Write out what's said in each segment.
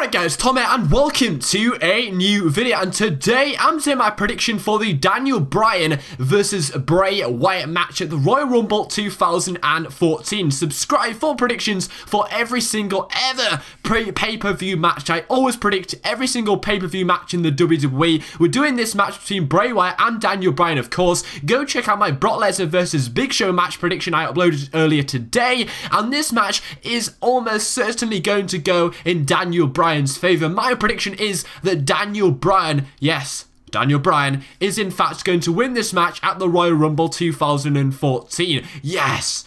Alright guys, Tom here and welcome to a new video, and today I'm doing my prediction for the Bryan versus Bray Wyatt match at the Royal Rumble 2014. Subscribe for predictions for every single ever pay-per-view match. I always predict every single pay-per-view match in the WWE. We're doing this match between Bray Wyatt and Bryan, of course. Go check out my Brock Lesnar versus Big Show match prediction I uploaded earlier today, and this match is almost certainly going to go in Bryan's favor. My prediction is that Bryan, yes, Bryan is in fact going to win this match at the Royal Rumble 2014. Yes.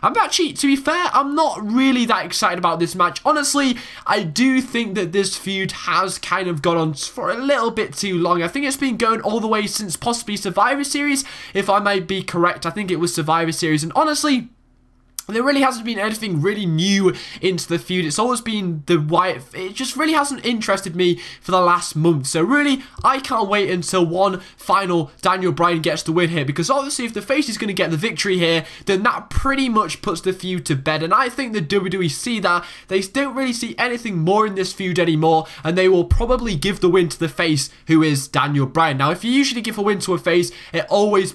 I'm actually, to be fair, I'm not really that excited about this match. Honestly, I do think that this feud has kind of gone on for a little bit too long. I think it's been going all the way since possibly Survivor Series, if I might be correct. I think it was Survivor Series, and honestly, there really hasn't been anything really new into the feud. It's always been the Wyatt. It just really hasn't interested me for the last month. So really, I can't wait until one final Bryan gets the win here. Because obviously, if the face is going to get the victory here, then that pretty much puts the feud to bed. And I think the WWE see that. They don't really see anything more in this feud anymore. And they will probably give the win to the face, who is Bryan. Now, if you usually give a win to a face, it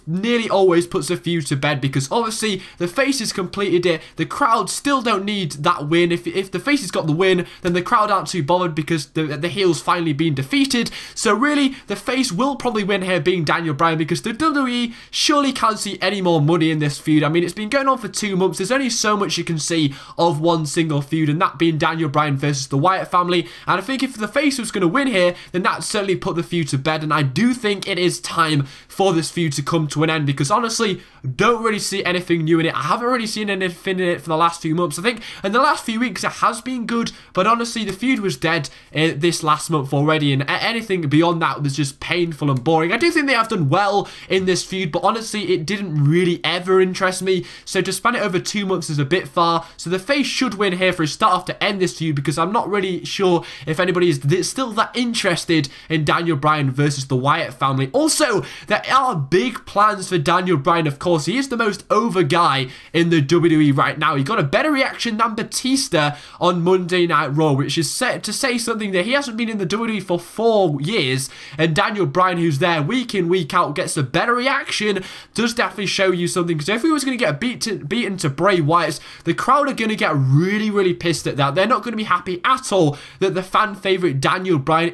nearly always puts the feud to bed. Because obviously, the face is completed it. The crowd still don't need that win. If the face has got the win, then the crowd aren't too bothered because the heel's finally been defeated. So really, the face will probably win here, being Bryan, because the WWE surely can't see any more money in this feud. I mean, it's been going on for 2 months. There's only so much you can see of one single feud, and that being Bryan versus the Wyatt family. And I think if the face was going to win here, then that certainly put the feud to bed. And I do think it is time for this feud to come to an end, because honestly, don't really see anything new in it. I haven't really seen anything in it for the last few months. I think in the last few weeks it has been good, but honestly the feud was dead this last month already, and anything beyond that was just painful and boring. I do think they have done well in this feud, but honestly it didn't really ever interest me, so to span it over 2 months is a bit far. So the face should win here for a start off to end this feud, because I'm not really sure if anybody is still that interested in Bryan versus the Wyatt family. Also, there are big plans for Bryan, of course. He is the most over guy in the WWE right now. He got a better reaction than Batista on Monday Night Raw, which is set to say something that he hasn't been in the WWE for 4 years, and Bryan, who's there week in, week out, gets a better reaction, does definitely show you something. Because if he was going to get beaten to Bray Wyatt, the crowd are going to get really pissed at that. They're not going to be happy at all that the fan favorite Bryan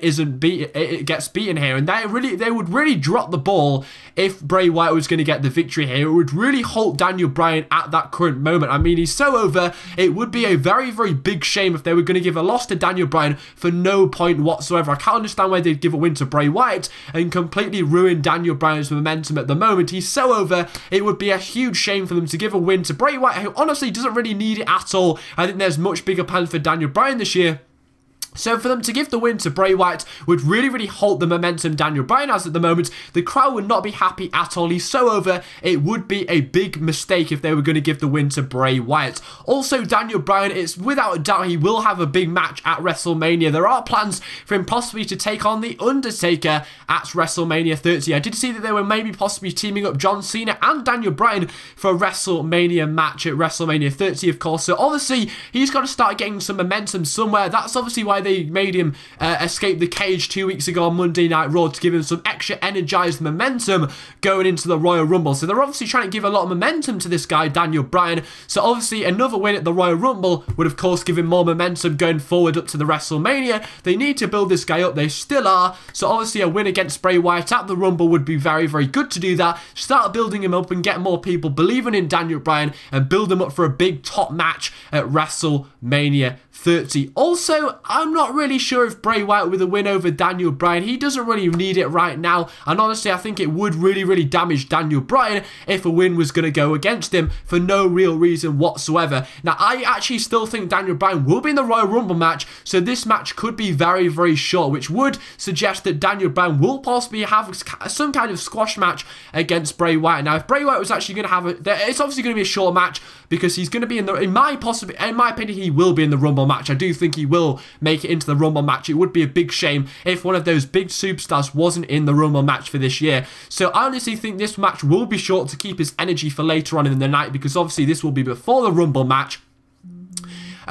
gets beaten here, and they would really drop the ball if Bray Wyatt was going to get the victory here. It would really halt Bryan at that current moment. I mean, he's so over, it would be a very big shame if they were going to give a loss to Bryan for no point whatsoever. I can't understand why they'd give a win to Bray Wyatt and completely ruin Bryan's momentum at the moment. He's so over, it would be a huge shame for them to give a win to Bray Wyatt, who honestly doesn't really need it at all. I think there's much bigger plans for Bryan this year. So for them to give the win to Bray Wyatt would really halt the momentum Bryan has at the moment. The crowd would not be happy at all. He's so over, it would be a big mistake if they were going to give the win to Bray Wyatt. Also, Bryan, it's without a doubt he will have a big match at WrestleMania. There are plans for him possibly to take on The Undertaker at WrestleMania 30. I did see that they were maybe possibly teaming up John Cena and Bryan for a WrestleMania match at WrestleMania 30, of course. So obviously, he's got to start getting some momentum somewhere. That's obviously why they made him escape the cage 2 weeks ago on Monday Night Raw, to give him some extra energized momentum going into the Royal Rumble. So they're obviously trying to give a lot of momentum to this guy, Bryan. So obviously another win at the Royal Rumble would of course give him more momentum going forward up to the WrestleMania. They need to build this guy up. They still are. So obviously a win against Bray Wyatt at the Rumble would be very good to do that. Start building him up and get more people believing in Bryan and build him up for a big top match at WrestleMania 30. Also, I'm not really sure if Bray Wyatt with a win over Bryan, he doesn't really need it right now, and honestly I think it would really damage Bryan if a win was going to go against him for no real reason whatsoever. Now, I actually still think Bryan will be in the Royal Rumble match, so this match could be very short, which would suggest that Bryan will possibly have some kind of squash match against Bray Wyatt. Now, if Bray Wyatt was actually going to have it's obviously going to be a short match, because he's going to be in my opinion, he will be in the Rumble match. I do think he will make it into the Rumble match. It would be a big shame if one of those big superstars wasn't in the Rumble match for this year. So I honestly think this match will be short to keep his energy for later on in the night, because obviously this will be before the Rumble match.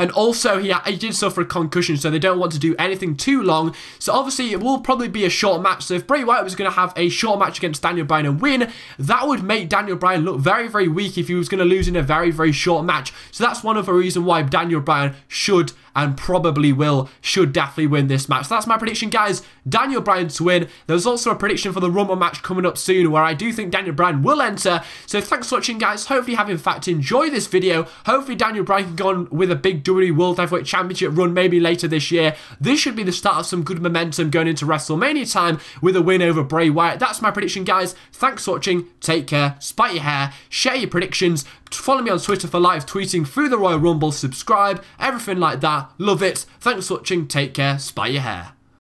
and also he did suffer a concussion, so they don't want to do anything too long. So obviously it will probably be a short match. So if Bray Wyatt was going to have a short match against Daniel Bryan and win, that would make Daniel Bryan look very, very weak if he was going to lose in a very, very short match. So that's one of the reasons why Daniel Bryan should and probably should definitely win this match. So that's my prediction, guys. Daniel Bryan to win. There's also a prediction for the Rumble match coming up soon where I do think Daniel Bryan will enter. So thanks for watching, guys. Hopefully you have in fact enjoyed this video. Hopefully Daniel Bryan can go on with a big WWE World Heavyweight Championship run maybe later this year. This should be the start of some good momentum going into WrestleMania time with a win over Bray Wyatt. That's my prediction, guys. Thanks for watching. Take care. Spite your hair. Share your predictions. Follow me on Twitter for live tweeting through the Royal Rumble. Subscribe. Everything like that. Love it. Thanks for watching. Take care. Spite your hair.